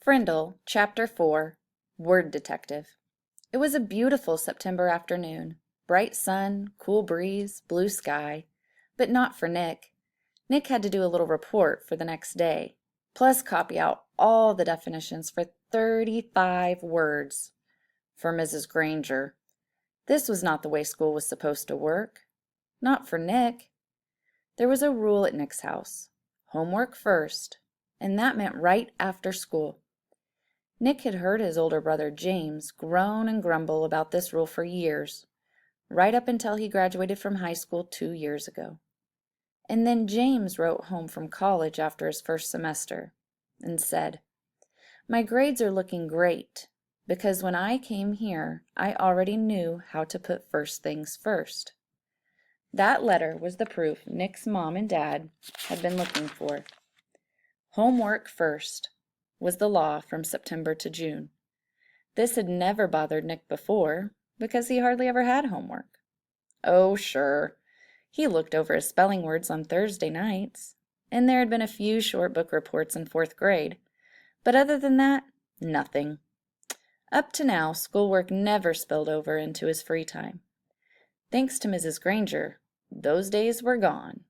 Friendle Chapter 4 Word Detective. It was a beautiful September afternoon. Bright sun, cool breeze, blue sky. But not for Nick. Nick had to do a little report for the next day, plus copy out all the definitions for 35 words for Mrs. Granger. This was not the way school was supposed to work. Not for Nick. There was a rule at Nick's house. Homework first, and that meant right after school. Nick had heard his older brother James groan and grumble about this rule for years, right up until he graduated from high school 2 years ago. And then James wrote home from college after his first semester and said, "My grades are looking great, because when I came here, I already knew how to put first things first." That letter was the proof Nick's mom and dad had been looking for. Homework first was the law from September to June. This had never bothered Nick before, because he hardly ever had homework. Oh, sure, he looked over his spelling words on Thursday nights, and there had been a few short book reports in 4th grade. But other than that, nothing. Up to now, schoolwork never spilled over into his free time. Thanks to Mrs. Granger, those days were gone.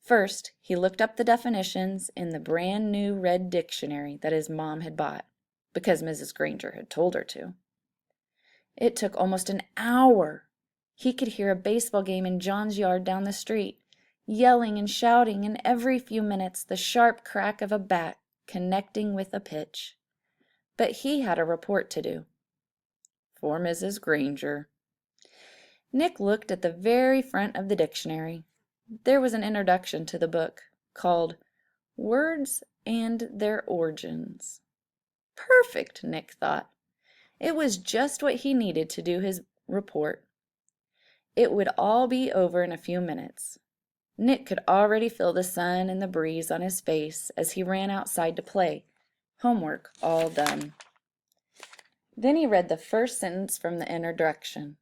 First, he looked up the definitions in the brand new red dictionary that his mom had bought, because Mrs. Granger had told her to. It took almost an hour. He could hear a baseball game in John's yard down the street, yelling and shouting, and every few minutes the sharp crack of a bat connecting with a pitch. But he had a report to do. For Mrs. Granger. Nick looked at the very front of the dictionary. There was an introduction to the book called Words and Their Origins. Perfect, Nick thought. It was just what he needed to do his report. It would all be over in a few minutes. Nick could already feel the sun and the breeze on his face as he ran outside to play. Homework all done. Then he read the first sentence from the introduction.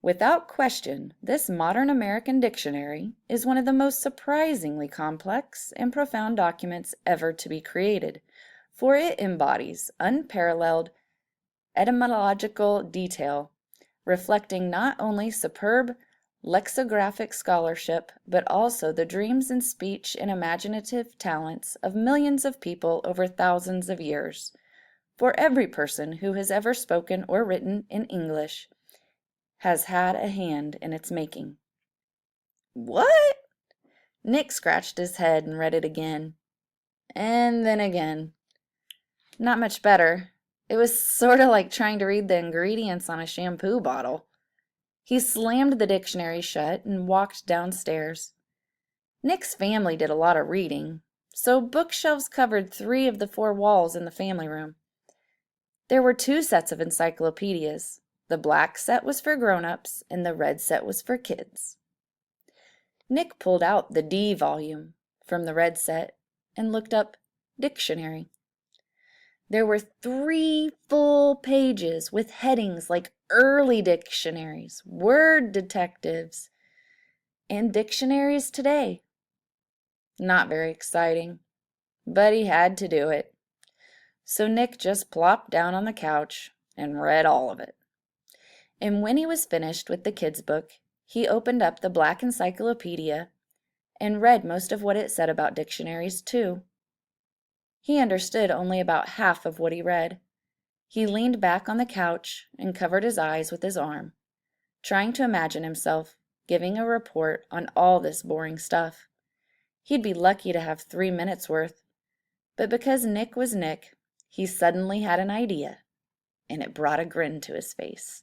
Without question, this modern American dictionary is one of the most surprisingly complex and profound documents ever to be created, for it embodies unparalleled etymological detail, reflecting not only superb lexicographic scholarship, but also the dreams and speech and imaginative talents of millions of people over thousands of years. For every person who has ever spoken or written in English has had a hand in its making. What? Nick scratched his head and read it again. And then again. Not much better. It was sort of like trying to read the ingredients on a shampoo bottle. He slammed the dictionary shut and walked downstairs. Nick's family did a lot of reading, so bookshelves covered 3 of the 4 walls in the family room. There were 2 sets of encyclopedias. The black set was for grown-ups, and the red set was for kids. Nick pulled out the D volume from the red set and looked up dictionary. There were 3 full pages with headings like early dictionaries, word detectives, and dictionaries today. Not very exciting, but he had to do it. So Nick just plopped down on the couch and read all of it. And when he was finished with the kids' book, he opened up the black encyclopedia and read most of what it said about dictionaries, too. He understood only about half of what he read. He leaned back on the couch and covered his eyes with his arm, trying to imagine himself giving a report on all this boring stuff. He'd be lucky to have 3 minutes worth, but because Nick was Nick, he suddenly had an idea, and it brought a grin to his face.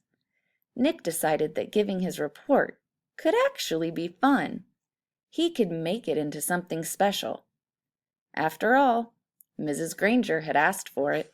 Nick decided that giving his report could actually be fun. He could make it into something special. After all, Mrs. Granger had asked for it.